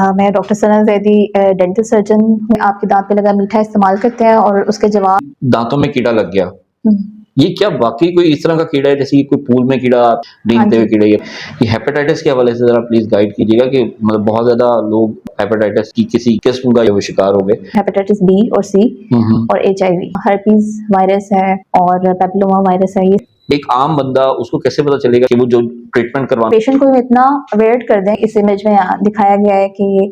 मैं डॉक्टर सना Zaidi dental surgeon हूँ। आपके दांत पे लगा मीठा इस्तेमाल करते हैं और उसके जवाब दांतों में कीड़ा लग गया। हुँ। ये क्या वाकई कोई इस तरह का कीड़ा है जैसे कि कोई पूल में कीड़ा हाँ रेंगते हुए जी। कीड़ा? ये हेपेटाइटिस के हवाले से जरा प्लीज गाइड कीजिएगा कि मतलब बहुत ज्यादा लोग हेपेटाइटिस की किसी किस्म का वो शिकार हो गए। हेपेटाइटिस बी और सी और एचआईवी, हर्पीज वायरस है और पैपिलोमा वायरस है। ये एक आम बंदा उसको कैसे पता चलेगा कि वो जो ट्रीटमेंट करवाना पेशेंट को इतना अवेयर कर दें। इस इमेज में दिखाया गया है कि ये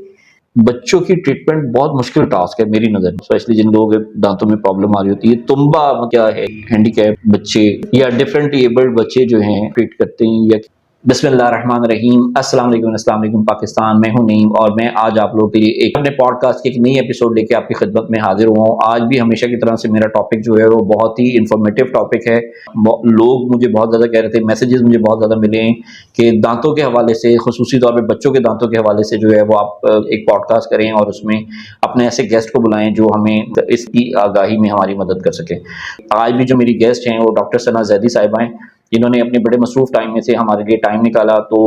बच्चों की ट्रीटमेंट बहुत मुश्किल टास्क है मेरी नज़र में, स्पेशली जिन लोगों के दांतों में प्रॉब्लम आ रही होती है। तुम्बा क्या है, हैंडीकैप बच्चे या डिफरेंट एबल्ड बच्चे जो हैं ट्रीट करते हैं या बिस्मिल्लाहिर्रहमानिर्रहीम, अस्सलाम वालेकुम पाकिस्तान। मैं हूं नईम और मैं आज आप लोगों के लिए एक अपने पॉडकास्ट की एक नई एपिसोड लेके आपकी खिदमत में हाजिर हुआ हूं। आज भी हमेशा की तरह से मेरा टॉपिक जो है वो बहुत ही इंफॉर्मेटिव टॉपिक है। लोग मुझे बहुत ज़्यादा कह रहे थे, मैसेजेस मुझे बहुत ज़्यादा मिले हैं कि दांतों के हवाले से, खुसूसी तौर पर बच्चों के दांतों के हवाले से जो है वो आप एक पॉडकास्ट करें और उसमें अपने ऐसे गेस्ट को बुलाएं जो हमें इसकी आगाही में हमारी मदद कर सके। आज भी जो मेरी गेस्ट हैं वो डॉक्टर सना जैदी साहिबा हैं, जिन्होंने अपने बड़े मसरूफ टाइम में से हमारे लिए टाइम निकाला। तो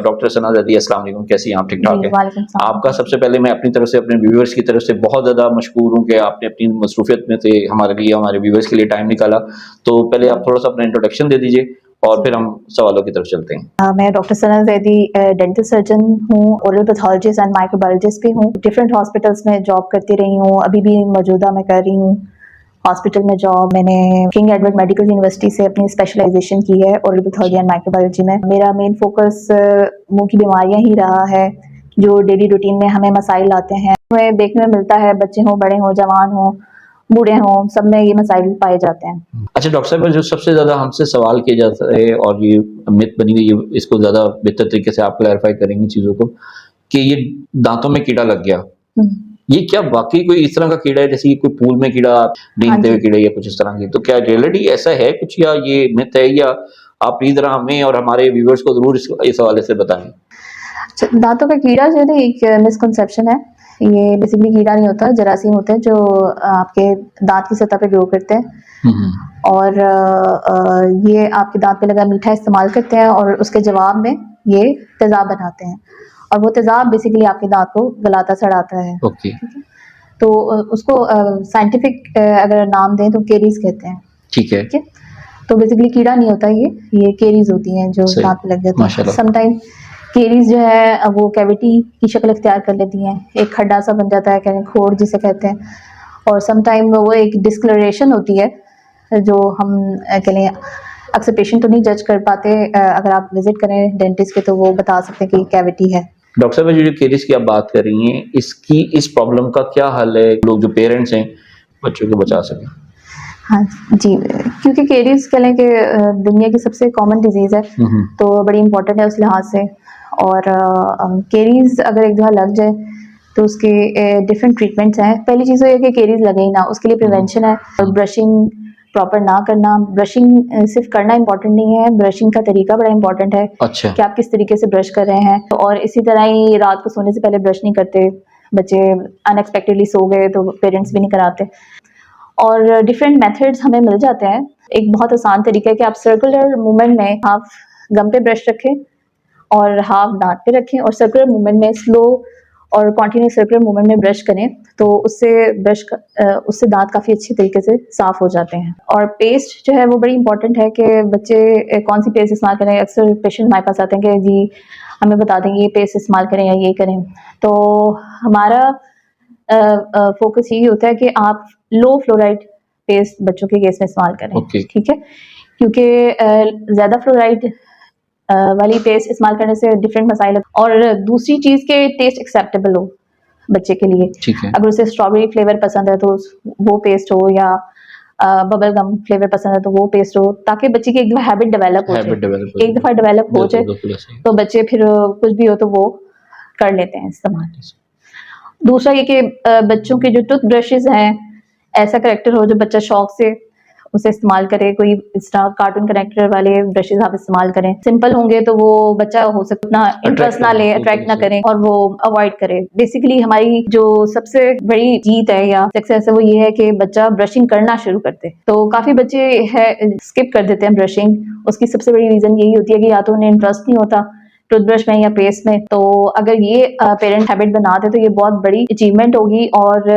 डॉक्टर सना जैदी, अस्सलाम वालेकुम, कैसी हैं आप? ठीक ठाक है? आपका सबसे पहले मैं अपनी तरफ से अपने व्यूअर्स की तरफ से बहुत ज़्यादा मशकूर हूँ कि आपने अपनी मसरूफियत में से हमारे लिए, हमारे व्यूअर्स के लिए टाइम निकाला। तो पहले आप थोड़ा सा अपना इंट्रोडक्शन दे दीजिए और फिर हम सवालों की तरफ चलते हैं। मैं डॉक्टर सना जैदी डेंटल सर्जन हूँ, ओरल पैथोलॉजिस्ट एंड माइक्रोबायोलॉजिस्ट भी हूँ। डिफरेंट हॉस्पिटल्स में जॉब करती रही हूँ, अभी भी मौजूदा मैं कर रही हूँ हॉस्पिटल में जॉब। मैंने किंग एडवर्ड मेडिकल यूनिवर्सिटी से अपनी स्पेशलाइजेशन की है ओरल पैथोलॉजी एंड माइक्रोबायोलॉजी में। मेरा मेन फोकस मुंह की बीमारियां ही रहा है जो डेली रूटीन में हमें मसाइल आते हैं। हमें देखने में मिलता है, बच्चे हों, बड़े हों, जवान हों, बूढ़े हों, सब में ये मसाइल पाए जाते हैं। अच्छा डॉक्टर साहब, जो सबसे ज़्यादा हमसे सवाल किया जाता है और ये मिथ बनी हुई है, इसको ज़्यादा बेहतर तरीके से आप क्लैरिफाई करेंगे चीज़ों को, कि ये दांतों में कीड़ा लग गया। ये क्या वाकई कोई इस तरह का कीड़ा है जैसे कि कोई पूल में कीड़ा रेंगते हुए कीड़ा या कुछ इस तरह की? तो क्या रियलिटी ऐसा है कुछ या ये मिथ है, या आप प्लीज जरा हमें और हमारे व्यूअर्स को जरूर इस हवाले से बताएं। दांतों का कीड़ा जो है ना, एक मिसकंसेप्शन है। ये बेसिकली कीड़ा नहीं होता, जरासीम होते हैं जो आपके दांत की सतह पे ग्रो करते हैं और ये आपके दांत पे लगा मीठा इस्तेमाल करते हैं और उसके जवाब में ये तेजाब बनाते हैं और वो तेजाब बेसिकली आपके दांत को गलाता सड़ाता है। ओके, तो उसको साइंटिफिक अगर नाम दें तो केरीज कहते हैं। ठीक है। ठीक है, तो बेसिकली कीड़ा नहीं होता, ये केरीज होती हैं जो दांत पे लग जाती हैं। समटाइम केरीज जो है वो कैविटी की शक्ल इख्तियार कर लेती हैं, एक खड्डा सा बन जाता है, खोड़ जिसे कहते हैं, और समटाइम वो एक डिस्कलरेशन होती है जो हम कह लें अक्सर पेशेंट तो नहीं जज कर पाते। अगर आप विजिट करें डेंटिस्ट के तो वो बता सकते हैं कि कैविटी है। डॉक्टर साहब, जो केरीज की आप बात कर रही हैं, इस प्रॉब्लम का क्या हल है, लोग जो पेरेंट्स हैं बच्चों को बचा सकें? हाँ जी, क्योंकि केरीज कह लें कि दुनिया की सबसे कॉमन डिजीज़ है तो बड़ी इंपॉर्टेंट है उस लिहाज से। और केरीज अगर एक दफ़ा लग जाए तो उसके डिफरेंट ट्रीटमेंट्स हैं। पहली चीज़ तो ये कि केरीज लगे ही ना, उसके लिए प्रिवेंशन है। ब्रशिंग प्रॉपर ना करना, ब्रशिंग सिर्फ करना इंपॉर्टेंट नहीं है, ब्रशिंग का तरीका बड़ा इंपॉर्टेंट है। अच्छा। कि आप किस तरीके से ब्रश कर रहे हैं। और इसी तरह ही रात को सोने से पहले ब्रश नहीं करते बच्चे, अनएक्सपेक्टेडली सो गए तो पेरेंट्स भी नहीं कराते। और डिफरेंट मेथड्स हमें मिल जाते हैं। एक बहुत आसान तरीका है कि आप सर्कुलर मूवमेंट में हाफ गम पे ब्रश रखें और हाफ दांत पे रखें और सर्कुलर मूवमेंट में स्लो और कॉन्टिन्यूस सर्कुलर मूवमेंट में ब्रश करें तो उससे दांत काफ़ी अच्छी तरीके से साफ हो जाते हैं। और पेस्ट जो है वो बड़ी इंपॉर्टेंट है कि बच्चे कौन सी पेस्ट इस्तेमाल करें। अक्सर पेशेंट हमारे पास आते हैं कि जी हमें बता देंगे ये पेस्ट इस्तेमाल करें या ये करें। तो हमारा फोकस यही होता है कि आप लो फ्लोराइड पेस्ट बच्चों के केस में इस्तेमाल करें। ठीक है, क्योंकि ज़्यादा फ्लोराइड वाली पेस्ट इस्तेमाल करने से डिफरेंट मसाइल। और दूसरी चीज़ के टेस्ट एक्सेप्टेबल हो बच्चे के लिए। अगर उसे स्ट्रॉबेरी फ्लेवर पसंद है तो वो पेस्ट हो, या बबल गम फ्लेवर पसंद है तो वो पेस्ट हो, ताकि बच्चे की एक दफ़ा हैबिट डेवलप हो जाए। एक दफ़ा डेवलप हो जाए तो बच्चे फिर कुछ भी हो तो वो कर लेते हैं इस्तेमाल। दूसरा ये कि बच्चों के जो टूथ ब्रशेज हैं, ऐसा करेक्टर हो जो बच्चा शौक से उसे इस्तेमाल करे। कोई इस तरह कार्टून कनेक्टर वाले ब्रशेज आप इस्तेमाल करें, सिंपल होंगे तो वो बच्चा हो सकता ना इंटरेस्ट ना ले, अट्रैक्ट ना करें और वो अवॉइड करे। बेसिकली हमारी जो सबसे बड़ी जीत है या सक्सेस है वो ये है कि बच्चा ब्रशिंग करना शुरू करते। तो काफी बच्चे है स्किप कर देते हैं ब्रशिंग। उसकी सबसे बड़ी रीजन यही होती है कि या तो उन्हें इंटरेस्ट नहीं होता टूथब्रश में या पेस्ट में। तो अगर ये पेरेंट हैबिट बनाते तो ये बहुत बड़ी अचीवमेंट होगी और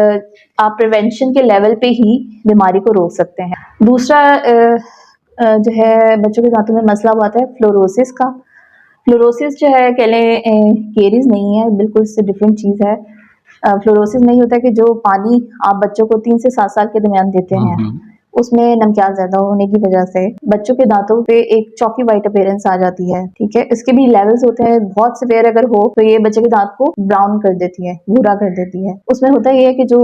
आप प्रिवेंशन के लेवल पे ही बीमारी को रोक सकते हैं। दूसरा जो है बच्चों के दांतों में मसला हुआ है फ्लोरोसिस का। फ्लोरोसिस जो है कह लें केरीज नहीं है, बिल्कुल इससे डिफरेंट चीज़ है। फ्लोरोसिस नहीं होता कि जो पानी आप बच्चों को 3 से 7 साल के दरमियान देते हैं उसमें नमकियात ज्यादा होने की वजह से बच्चों के दांतों पे एक चॉकी वाइट अपीयरेंस आ जाती है। ठीक है, इसके भी लेवल्स होते हैं, बहुत सिवियर अगर हो तो ये बच्चे के दांत को ब्राउन कर देती है, भूरा कर देती है। उसमें होता ये है कि जो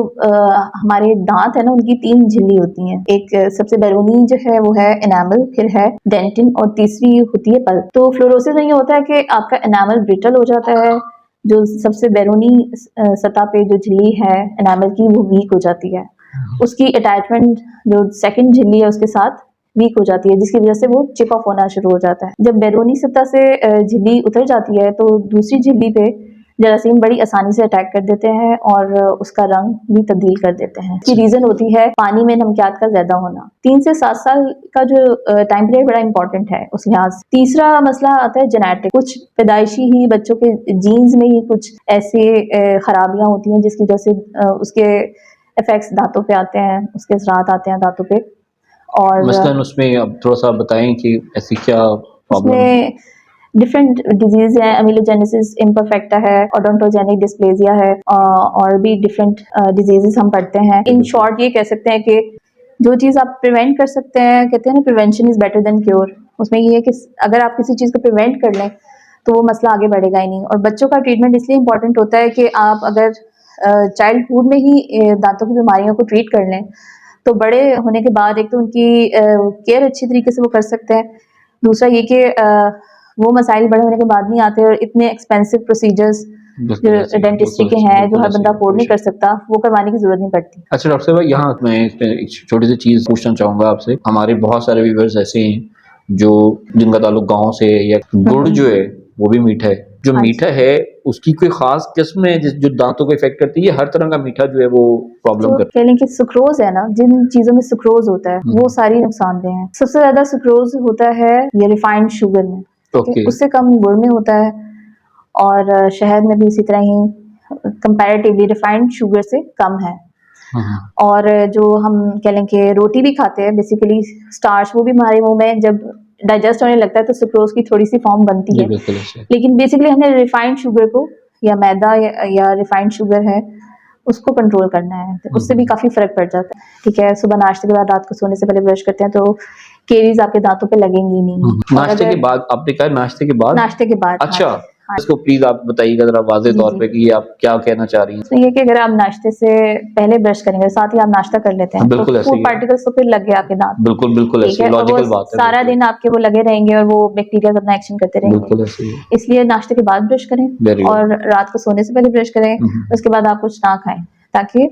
हमारे दांत है ना उनकी 3 झिल्ली होती हैं। एक सबसे बैरूनी जो है वो है एनामल, फिर है डेंटिन और तीसरी होती है पल्प। तो फ्लोरोसिस में ये होता है कि आपका एनामल ब्रिटल हो जाता है, जो सबसे बैरूनी सतह पे जो झिल्ली है एनामल की वो वीक हो जाती है, उसकी अटैचमेंट जो सेकंड झिल्ली है उसके साथ वीक हो जाती है, जिसकी वजह से वो चिप ऑफ होना शुरू हो जाता है। जब बैरूनी सतह से झिल्ली उतर जाती है तो दूसरी झिल्ली पे जरासीम बड़ी आसानी से अटैक कर देते हैं और उसका रंग भी तब्दील कर देते हैं। इसकी रीजन होती है पानी में नमकियात का ज्यादा होना। 3 से 7 साल का जो टाइम पीरियड बड़ा इंपॉर्टेंट है उस लिहाज से। तीसरा मसला आता है जेनेटिक। कुछ पैदाइशी ही बच्चों के जीन्स में ही कुछ ऐसे खराबियां होती हैं जिसकी वजह से उसके इफेक्ट्स दांतों पे आते हैं, उसके असरात आते हैं दांतों पे। और मसलन उसमें अब थोड़ा सा बताएं कि ऐसी क्या प्रॉब्लम है? उसमें डिफरेंट डिजीज है, अमिलोजेनेसिस इम्परफेक्टा है, ओडोंटोजेनिक डिस्प्लेजिया है और भी डिफरेंट डिजीजेस हम पढ़ते हैं। इन शॉर्ट ये कह सकते हैं कि जो चीज़ आप प्रिवेंट कर सकते हैं, कहते हैं ना prevention is better than cure. उसमें ये है कि अगर आप किसी चीज़ को प्रिवेंट कर लें तो वो मसला आगे बढ़ेगा ही नहीं। और बच्चों का ट्रीटमेंट इसलिए इम्पोर्टेंट होता है कि आप अगर चाइल्डहुड में ही दांतों की बीमारियों को ट्रीट कर लें तो बड़े होने के बाद एक तो उनकी केयर अच्छी तरीके से वो कर सकते हैं। दूसरा ये कि वो मसाइल बड़े होने के बाद नहीं आते और इतने एक्सपेंसिव प्रोसीजर्स जो डेंटिस्ट्री के हैं जो हर बंदा अफोर्ड नहीं कर सकता वो करवाने की जरूरत नहीं पड़ती। अच्छा डॉक्टर साहब, यहाँ मैं एक छोटी सी चीज़ पूछना चाहूँगा आपसे। हमारे बहुत सारे व्यूअर्स ऐसे हैं जो जिनका ताल्लुक गाँव से है, या गुड़ जो है वो भी मीठा है, जो मीठा है उसकी कोई खास किस्म है जो दांतों को इफेक्ट करती है? हर तरह का मीठा जो है वो प्रॉब्लम करता है? कि सुक्रोज है ना, जिन चीजों में सुक्रोज होता है वो सारी नुकसानदेह हैं। सबसे ज्यादा सुक्रोज होता है ये रिफाइंड शुगर में, उससे कम गुड़ में होता है और शहद में भी इसी तरह ही कंपैरेटिवली रिफाइंड शुगर से कम है। और जो हम कह लें कि रोटी भी खाते हैं बेसिकली स्टार्च, वो भी हमारे मुंह में जब डाइजेस्ट होने लगता है तो सुक्रोज की थोड़ी सी फॉर्म बनती है, लेकिन बेसिकली हमने रिफाइंड शुगर को या मैदा या रिफाइंड शुगर है उसको कंट्रोल करना है, तो उससे भी काफी फर्क पड़ जाता है। ठीक है, सुबह नाश्ते के बाद रात को सोने से पहले ब्रश करते हैं तो केरीज आपके दांतों पे लगेंगी नहीं। नाश्ते के बाद? आपने कहा नाश्ते के बाद? नाश्ते के बाद। अच्छा, इसको प्लीज आप बताइएगा जरा वाज़ेह तौर पे कि आप क्या कहना चाह रही हैं। तो ये कि अगर आप नाश्ते से पहले ब्रश करेंगे साथ ही आप नाश्ता कर लेते हैं तो फूड पार्टिकल्स तो फिर लग गए आपके दांत। बिल्कुल ऐसी लॉजिकल बात है। सारा दिन आपके वो लगे रहेंगे और वो बैक्टीरिया अपना एक्शन करते रहेंगे, इसलिए नाश्ते के बाद ब्रश करें और रात को सोने से पहले ब्रश करें। उसके बाद आप कुछ ना खाएं ताकि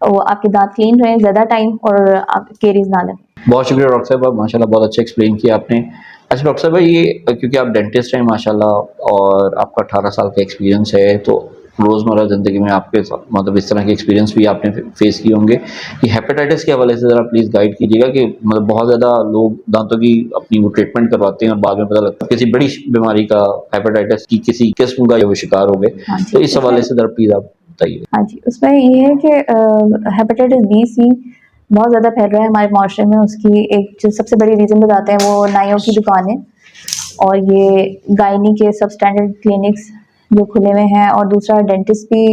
वो आपके दांत क्लीन रहें ज्यादा टाइम और आप केरीज ना लगे। बहुत शुक्रिया डॉक्टर साहब, माशाल्लाह बहुत अच्छा एक्सप्लेन किया आपने। अच्छा डॉक्टर साहब, ये क्योंकि आप डेंटिस्ट हैं माशाल्लाह और आपका 18 साल का एक्सपीरियंस है, तो रोज़मर्रा ज़िंदगी में आपके मतलब इस तरह के एक्सपीरियंस भी आपने फेस किए होंगे कि हेपेटाइटिस के हवाले से ज़रा प्लीज़ गाइड कीजिएगा कि मतलब बहुत ज़्यादा लोग दांतों की अपनी वो ट्रीटमेंट करवाते हैं और बाद में पता लगता है किसी बड़ी बीमारी का, हेपेटाइटिस की किसी किस्म का वो शिकार हो गए। तो इस हवाले से ज़रा प्लीज़ आप बताइए। हाँ जी, उसमें ये है कि हेपेटाइटिस बी सी बहुत ज़्यादा फैल रहा है हमारे माशरे में। उसकी एक जो सबसे बड़ी रीज़न बताते हैं वो नाइयों की दुकानें और ये गायनी के सब स्टैंडर्ड क्लिनिक्स जो खुले हुए हैं, और दूसरा डेंटिस्ट भी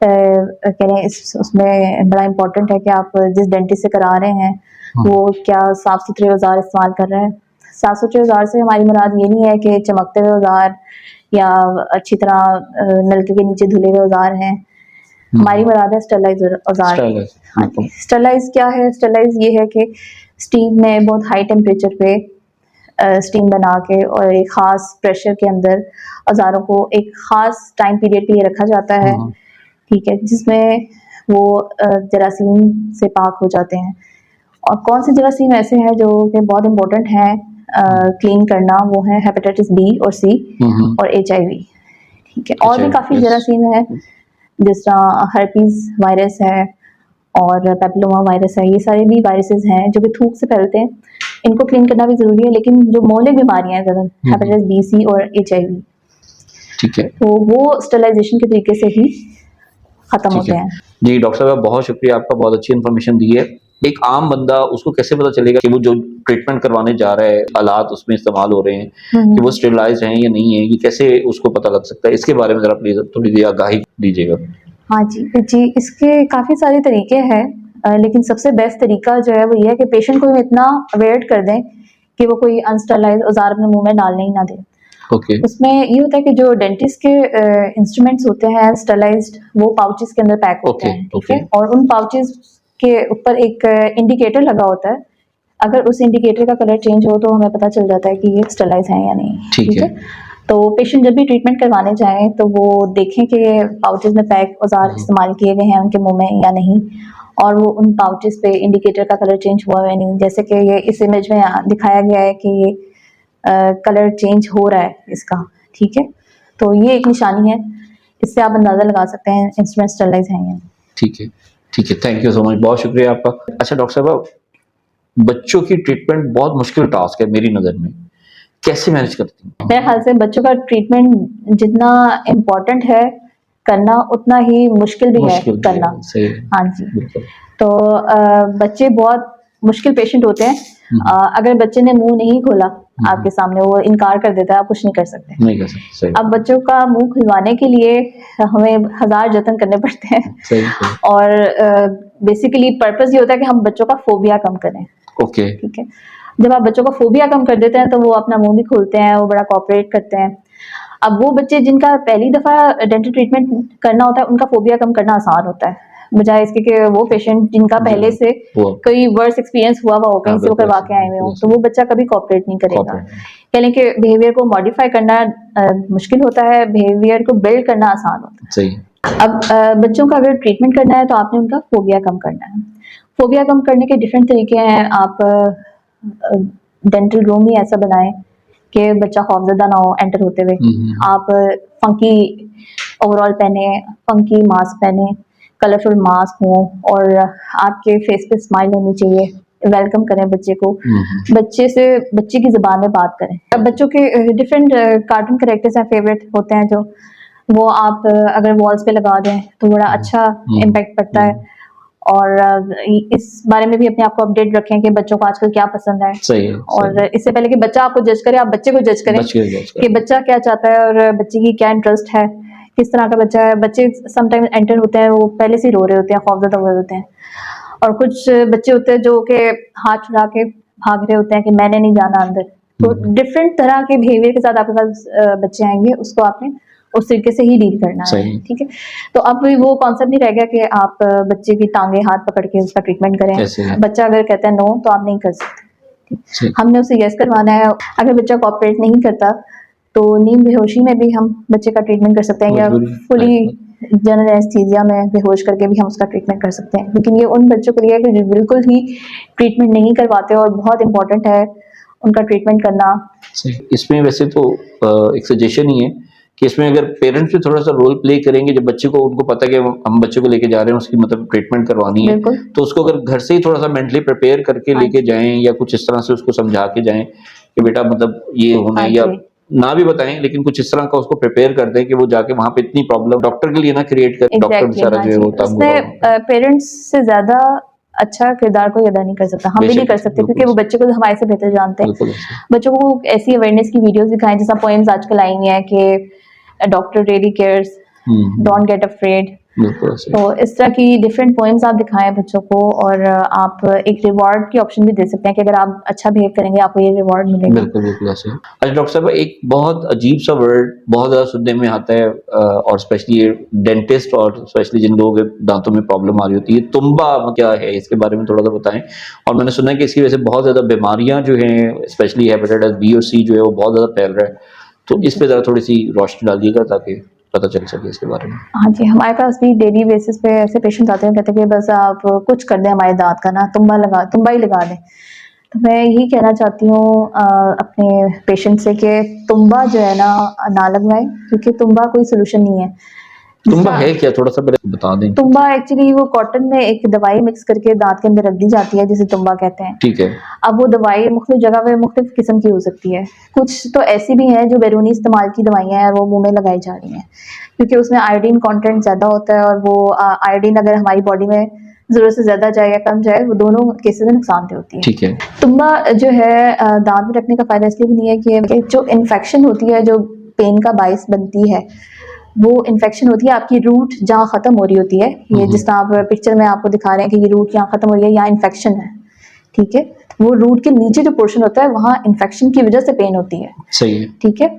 कह रहे हैं उसमें बड़ा इम्पोर्टेंट है कि आप जिस डेंटिस्ट से करा रहे हैं वो क्या साफ़ सुथरे औजार इस्तेमाल कर रहे हैं। साफ़ सुथरे औजार से हमारी मुराद ये नहीं है कि चमकते हुए औजार या अच्छी तरह नलके के नीचे धुले हुए औजार हैं। हमारी मुराद है स्टरलाइज औजार। हाँ जी, स्टरलाइज क्या है? स्टरलाइज ये है कि स्टीम में बहुत हाई टेम्परेचर पे स्टीम बना के और एक ख़ास प्रेशर के अंदर औजारों को एक ख़ास टाइम पीरियड के लिए रखा जाता है, ठीक है, जिसमें वो जरासीम से पाक हो जाते हैं। और कौन से जरासीम ऐसे हैं जो कि बहुत इंपॉर्टेंट हैं क्लीन करना, वो है हेपेटाइटिस बी और सी और HIV, ठीक है। और भी काफ़ी जरासीम है जिस तरह हर्पीज वायरस है और पेपिलोमा वायरस है, ये सारे भी वायरसेस हैं जो कि थूक से फैलते हैं। इनको क्लीन करना भी ज़रूरी है, लेकिन जो मौलिक बीमारियां हैं ज़्यादा हेपेटाइटिस बी सी और HIV, ठीक है, तो वो स्टरलाइजेशन के तरीके से ही खत्म ठीक होते है। हैं। जी, डॉक्टर साहब बहुत शुक्रिया आपका, बहुत अच्छी इन्फॉर्मेशन दी है। एक आम बंदा उसको कैसे पता चलेगा कि वो जो ट्रीटमेंट करवाने जा रहा है, आलात उसमें इस्तेमाल हो रहे हैं, कि वो स्टेरिलाइज़्ड हैं या नहीं है, ये कैसे उसको पता लग सकता है? इसके बारे में ज़रा प्लीज़ थोड़ी-सी आगाही दीजिएगा। हाँ जी, जी, इसके काफ़ी सारे तरीके हैं, लेकिन सबसे बेस्ट तरीका जो है वो ये है कि पेशेंट को हम इतना अवेयर कर दें कि वो कोई अनस्टरलाइज़्ड औज़ार अपने मुँह में डालने ही ना दें। ओके, उसमें ये होता है कि जो डेंटिस्ट के इंस्ट्रूमेंट्स होते हैं स्टरलाइज्ड, वो पाउचेस के अंदर पैक होते ओके, हैं, ठीक ओके, है? और उन पाउचेस के ऊपर एक इंडिकेटर लगा होता है। अगर उस इंडिकेटर का कलर चेंज हो तो हमें पता चल जाता है कि ये स्टरलाइज़ है या नहीं, ठीक ठीक है। है? तो पेशेंट जब भी ट्रीटमेंट करवाने जाएँ तो वो देखें कि पाउचेस में पैक औज़ार हुँ, इस्तेमाल किए गए हैं उनके मुँह में या नहीं, और वो उन पाउचेस पे इंडिकेटर का कलर चेंज हुआ है या नहीं। जैसे कि ये इस इमेज में दिखाया गया है कि ये कलर चेंज हो रहा है इसका, ठीक है? तो ये एक निशानी है, इससे आप अंदाज़ा लगा सकते हैं इंस्ट्रूमेंट स्टरलाइज़ हैं या नहीं। ठीक है, ठीक है। थैंक यू सो मच, बहुत शुक्रिया आपका। अच्छा डॉक्टर साहब, बच्चों की ट्रीटमेंट बहुत मुश्किल टास्क है मेरी नज़र में। कैसे मैनेज करती हैं? मेरे ख्याल से बच्चों का ट्रीटमेंट जितना इम्पोर्टेंट है करना, उतना ही मुश्किल भी है मुश्किल भी करना। है, सही है, हाँ जी। बिल्कुल। तो बच्चे बहुत मुश्किल पेशेंट होते हैं। अगर बच्चे ने मुँह नहीं खोला आपके सामने, वो इनकार कर देता है, आप कुछ नहीं कर सकते। नहीं कर सकते, सही अब बच्चों का मुँह खुलवाने के लिए हमें हज़ार जतन करने पड़ते हैं, सही, सही। और बेसिकली पर्पस ये होता है कि हम बच्चों का फ़ोबिया कम करें, ओके, ठीक है? जब आप बच्चों का फ़ोबिया कम कर देते हैं तो वो अपना मुँह भी खोलते हैं, वो बड़ा कोऑपरेट करते हैं। अब वो बच्चे जिनका पहली दफ़ा डेंटल ट्रीटमेंट करना होता है, उनका फ़ोबिया कम करना आसान होता है, बजाय इसके कि वो पेशेंट जिनका पहले से वो कोई वर्स एक्सपीरियंस हुआ हो, कहीं हाँ, से वो बिल्कुल करवा ऐसे, के आए हुए हों, बिल्कुल तो ऐसे। वो बच्चा कभी कोऑपरेट नहीं करेगा। कॉर्पोरेट कह लें कि बिहेवियर को मॉडिफ़ाई करना मुश्किल होता है, बिहेवियर को बिल्ड करना आसान होता है। सही है, अब बच्चों का अगर ट्रीटमेंट करना है तो आपने उनका फ़ोबिया कम करना है। फ़ोबिया कम करने के डिफरेंट तरीके हैं। आप डेंटल रूम ही ऐसा बनाएँ कि बच्चा खौफ़ज़दा ना हो एंटर होते हुए। आप फंकी ओवरऑल पहने, फंकी मास्क पहने, कलरफुल मास्क हो, और आपके फेस पे स्माइल होनी चाहिए। वेलकम करें बच्चे को, बच्चे से बच्चे की ज़ुबान में बात करें। अब बच्चों के डिफरेंट कार्टून कैरेक्टर्स हैं, फेवरेट होते हैं जो, वो आप अगर वॉल्स पे लगा दें तो बड़ा अच्छा इम्पैक्ट पड़ता है। और इस बारे में भी अपने आप को अपडेट रखें कि बच्चों को आजकल क्या पसंद है, सही है, और सही है। इससे पहले कि बच्चा आपको जज करे, आप बच्चे को जज करें बच गए, बच कि गए। बच्चा क्या चाहता है और बच्चे की क्या इंटरेस्ट है, किस तरह का बच्चा है। बच्चे समटाइम्स एंटर होते हैं, वो पहले से ही रो रहे होते हैं, खौफजदा हुए होते हैं, और कुछ बच्चे होते हैं जो कि हाथ छुड़ा के भाग रहे होते हैं कि मैंने नहीं जाना अंदर। तो डिफरेंट तरह के बिहेवियर के साथ आपके पास बच्चे आएंगे, उसको आपने उस तरीके से ही डील करना है, सही। ठीक है? तो अब वो कॉन्सेप्ट नहीं रह गया कि आप बच्चे की टांगे हाथ पकड़ के उसका ट्रीटमेंट करें। ऐसे है। बच्चा अगर कहता है नो, तो आप नहीं कर सकते, ठीक? सही, हमने उसे यस करवाना है। अगर बच्चा कोऑपरेट नहीं करता तो नींद बेहोशी में भी हम बच्चे का ट्रीटमेंट कर सकते हैं, या मजबूरी फुली है। जनरल एनेस्थीसिया में बेहोश करके भी हम उसका ट्रीटमेंट कर सकते हैं। लेकिन ये उन बच्चों के लिए है कि जो बिल्कुल ही ट्रीटमेंट नहीं करवाते, और बहुत इंपॉर्टेंट है उनका ट्रीटमेंट करना। सही। इसमें वैसे तो एक सजेशन ही है कि इसमें अगर पेरेंट्स भी थोड़ा-सा रोल प्ले करेंगे, जब बच्चे को उनको पता है कि हम बच्चे को लेके जा रहे हैं, उसकी मतलब ट्रीटमेंट करवानी है, बिल्कुल। तो उसको अगर घर से ही थोड़ा-सा मेंटली प्रिपेयर करके हाँ लेके जी। जाएँ, या कुछ इस तरह से उसको समझा के जाएँ कि बेटा मतलब ये होना हाँ है, या जी। ना भी बताएँ लेकिन कुछ इस तरह का उसको प्रिपेयर कर दें कि वो जाके वहाँ पे इतनी प्रॉब्लम डॉक्टर के लिए ना क्रिएट करे, डॉक्टर एग्जैक्टली, बेचारा हाँ जो है जी। वो तंग हो रहा हो वहाँ उसमें पे। पेरेंट्स से ज्यादा अच्छा किरदार कोई अदा नहीं कर सकता, हम भी नहीं बेशक, कर सकते, क्योंकि बिल्कुल, वो बच्चे को हमारे से बेहतर जानते हैं। बिल्कुल ऐसे। बच्चों को ऐसी अवेयरनेस की वीडियोस दिखाएं, जैसा पोएम्स आजकल आई हुई हैं कि doctor really cares, don't get afraid. बिल्कुल ऐसे। तो इस तरह की डिफरेंट पोएम्स आप दिखाएं बच्चों को, और आप एक रिवॉर्ड की ऑप्शन भी दे सकते हैं कि अगर आप अच्छा बिहेव करेंगे आपको ये रिवॉर्ड मिलेगा। बिल्कुल, बिल्कुल ऐसे। अच्छा डॉक्टर साहब, एक बहुत अजीब-सा वर्ड बहुत ज़्यादा सुनने में आता है, और स्पेशली ये डेंटिस्ट और स्पेशली जिन लोगों के दाँतों में प्रॉब्लम आ रही होती है, तुम्बा क्या है? इसके बारे में थोड़ा-सा बताएँ। और मैंने सुना है कि इसकी वजह से बहुत ज़्यादा बीमारियाँ जो हैं, स्पेशली हेपेटाइटिस बी और सी जो है, वो बहुत ज़्यादा फैल रहा है। तो इस पे ज़रा थोड़ी-सी रोशनी डालिएगा ताकि पता चल सके इसके बारे में। हाँ जी, हमारे पास भी डेली बेसिस पे ऐसे पेशेंट आते हैं, कहते हैं कि बस आप कुछ कर दें हमारे दांत का ना, तुम्बा ही लगा दें। तो मैं यही कहना चाहती हूँ अपने पेशेंट से कि तुम्बा जो है ना, ना लगवाएं, क्योंकि तुम्बा कोई सोल्यूशन नहीं है। तुम्बा है क्या, थोड़ा सा पहले बता दें। तुम्बा एक्चुअली वो कॉटन में एक दवाई मिक्स करके दांत के अंदर रख दी जाती है, जिसे तुम्बा कहते हैं। ठीक है। अब वो दवाई मुख्तलिफ जगह पे मुख्तलिफ किस्म की हो सकती है। कुछ तो ऐसी भी हैं जो बैरूनी इस्तेमाल की दवाइयाँ हैं और वो मुंह में लगाई जा रही हैं, क्योंकि उसमें आयोडीन कंटेंट ज़्यादा होता है, और वो आयोडीन अगर हमारी बॉडी में ज़रूरत से ज़्यादा जाए या कम जाए, वो दोनों केसेस में नुकसानदेह होती है। ठीक है। तुम्बा जो है दांत में रखने का फ़ायदा इसलिए भी नहीं है कि जो इन्फेक्शन होती है, जो पेन का बायस बनती है, वो इन्फेक्शन होती है आपकी रूट जहाँ ख़त्म हो रही होती है। ये जिस तरह आप पिक्चर में आपको दिखा रहे हैं कि ये रूट यहाँ ख़त्म हो रही है, यहाँ इन्फेक्शन है, ठीक है। वो रूट के नीचे जो पोर्शन होता है, वहाँ इन्फेक्शन की वजह से पेन होती है। सही है। ठीक है।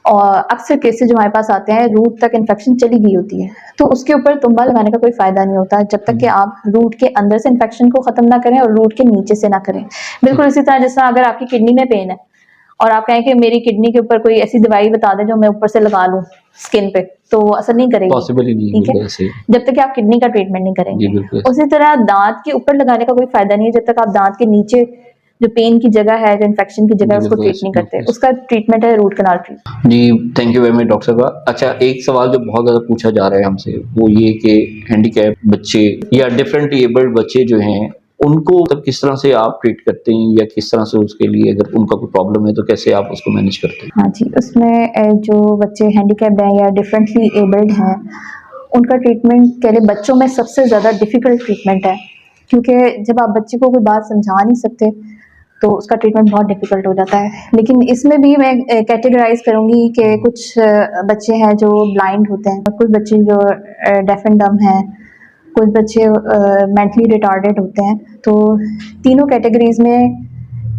और अक्सर केसेस जो हमारे पास आते हैं, रूट तक इन्फेक्शन चली गई होती है, तो उसके ऊपर तुम्बा लगाने का कोई फ़ायदा नहीं होता जब तक कि आप रूट के अंदर से इन्फेक्शन को ख़त्म ना करें और रूट के नीचे से ना करें। बिल्कुल इसी तरह जैसा अगर आपकी किडनी में पेन है और आप कहें कि मेरी किडनी के ऊपर कोई ऐसी दवाई बता दें जो मैं ऊपर से लगा लूं स्किन पे, तो वो असर नहीं करेगी। पॉसिबल ही नहीं ठीक है, ऐसे। जब तक कि आप किडनी का ट्रीटमेंट नहीं जी करेंगे। बिल्कुल। उसी तरह दांत के ऊपर लगाने का कोई फायदा नहीं है जब तक आप दांत के नीचे जो पेन की जगह है, जो इन्फेक्शन की जगह है, जी, उसको बिल्कुल ट्रीट नहीं ऐसे, करते। बिल्कुल। उसका ट्रीटमेंट है रूट कनाल ट्रीटमेंट। जी thank you very much doctor साहब। अच्छा, एक सवाल जो बहुत ज़्यादा पूछा जा रहा है हमसे, वो ये कि हैंडीकैप बच्चे या डिफरेंट एबल्ड बच्चे जो हैं, उनको मतलब किस तरह से आप ट्रीट करते हैं, या किस तरह से उसके लिए अगर उनका कोई प्रॉब्लम है तो कैसे आप उसको मैनेज करते हैं? हाँ जी, उसमें जो बच्चे हैंडीकैप्ड हैं या डिफरेंटली एबल्ड हैं, उनका ट्रीटमेंट के लिए बच्चों में सबसे ज़्यादा डिफ़िकल्ट ट्रीटमेंट है, क्योंकि जब आप बच्चे को कोई बात समझा नहीं सकते, तो उसका ट्रीटमेंट बहुत डिफ़िकल्ट हो जाता है। लेकिन इसमें भी मैं कैटेगराइज़ करूँगी कि कुछ बच्चे हैं जो ब्लाइंड होते हैं, कुछ बच्चे जो डेफ एंड डम्ब हैं, कुछ बच्चे मेंटली रिटार्डेड होते हैं। तो तीनों कैटेगरीज़ में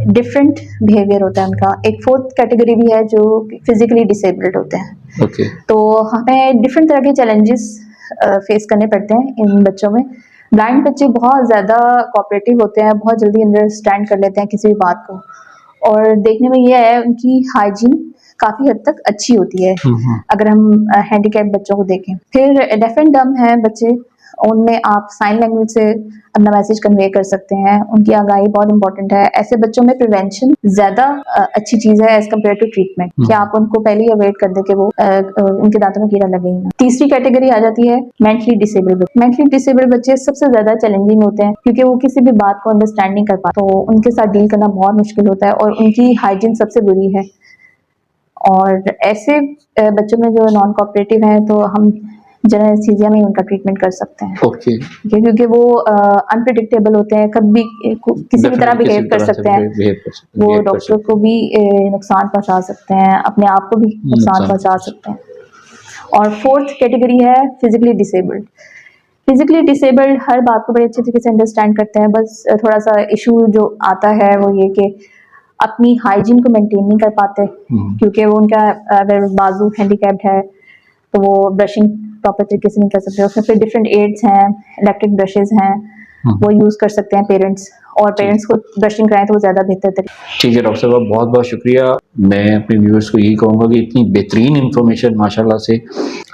डिफरेंट बिहेवियर होता है उनका। एक फोर्थ कैटेगरी भी है जो फिजिकली डिसेबल्ड होते हैं। ओके। तो हमें डिफरेंट तरह के चैलेंजेस फेस करने पड़ते हैं इन बच्चों में। ब्लाइंड बच्चे बहुत ज़्यादा कोऑपरेटिव होते हैं, बहुत जल्दी अंडरस्टैंड कर लेते हैं किसी भी बात को, और देखने में ये है उनकी हाइजीन काफ़ी हद तक अच्छी होती है अगर हम हैंडीकैप बच्चों को देखें। फिर डेफ एंड डम्ब हैं बच्चे, उनमें आप साइन लैंग्वेज से अपना मैसेज कन्वे कर सकते हैं। उनकी आगाही बहुत इंपॉर्टेंट है। ऐसे बच्चों में प्रिवेंशन ज़्यादा अच्छी चीज़ है एज कम्पेयर टू ट्रीटमेंट, कि आप उनको पहले ही अवॉइड कर दें कि वो उनके दांतों में कीड़ा लगे ही ना। तीसरी कैटेगरी आ जाती है मेंटली डिसेबल्ड बच्चे। मेंटली डिसेबल्ड बच्चे सबसे ज़्यादा चैलेंजिंग होते हैं, क्योंकि वो किसी भी बात को अंडरस्टैंड नहीं कर पाते, तो उनके साथ डील करना बहुत मुश्किल होता है, और उनकी हाइजीन सबसे बुरी है। और ऐसे बच्चों में जो नॉन कोऑपरेटिव हैं, तो हम जनरल एनेस्थीसिया में ही उनका ट्रीटमेंट कर सकते हैं। ओके। क्योंकि वो अनप्रिडिक्टेबल होते हैं, कभी किसी भी तरह बिहेव कर सकते हैं। वो डॉक्टर को भी नुकसान पहुंचा सकते हैं, अपने आप को भी नुकसान पहुंचा सकते हैं। और फोर्थ कैटेगरी है फिजिकली डिसेबल्ड। फिजिकली डिसेबल्ड हर बात को बड़े अच्छे तरीके से अंडरस्टैंड करते हैं, बस थोड़ा सा इशू जो आता है वो ये कि अपनी हाइजीन को मेंटेन नहीं कर पाते, क्योंकि वो उनका अगर बाजू हैंडीकैप्ड है तो वो ब्रशिंग प्रॉपर तरीके से नहीं कर सकते। उसमें फिर डिफरेंट एड्स हैं, इलेक्ट्रिक ब्रशेज हैं, वो यूज़ कर सकते हैं पेरेंट्स, और पेरेंट्स को ब्रशिंग कराएं तो वो ज़्यादा बेहतर तरीके। ठीक है डॉक्टर साहब, बहुत बहुत शुक्रिया। मैं अपने व्यूअर्स को यही कहूँगा कि इतनी बेहतरीन इन्फॉर्मेशन माशाल्लाह से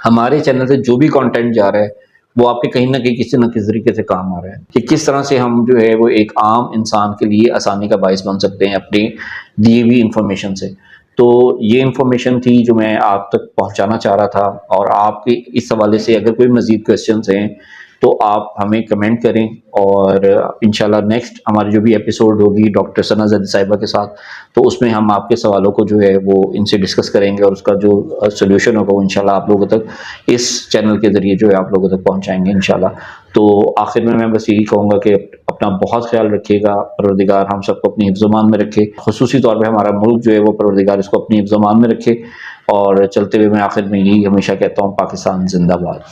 हमारे चैनल से जो भी कंटेंट जा रहा है, वो आपके कहीं ना कहीं किसी न किसी तरीके से काम आ रहा है, कि किस तरह से हम जो है वो एक आम इंसान के लिए आसानी का बायस बन सकते हैं अपनी दी हुई इंफॉर्मेशन से। तो ये इन्फॉर्मेशन थी जो मैं आप तक पहुंचाना चाह रहा था, और आपके इस हवाले से अगर कोई मज़ीद क्वेश्चंस हैं तो आप हमें कमेंट करें, और इंशाल्लाह नेक्स्ट हमारी जो भी एपिसोड होगी डॉक्टर सना ज़ैदी साहिबा के साथ, तो उसमें हम आपके सवालों को जो है वो इनसे डिस्कस करेंगे, और उसका जो सोल्यूशन होगा वो इंशाल्लाह आप लोगों तक इस चैनल के ज़रिए जो है आप लोगों तक पहुँचाएँगे इंशाल्लाह। तो आखिर में मैं बस यही कहूँगा कि अपना बहुत ख्याल रखिएगा, परवरदिगार हम सबको अपनी हिफ्ज़-ओ-मान में रखे, खुसूसी तौर पे हमारा मुल्क जो है वो परवरदिगार इसको अपनी हिफ्ज़-ओ-मान में रखे। और चलते हुए मैं आखिर में यही हमेशा कहता हूँ, पाकिस्तान जिंदाबाद।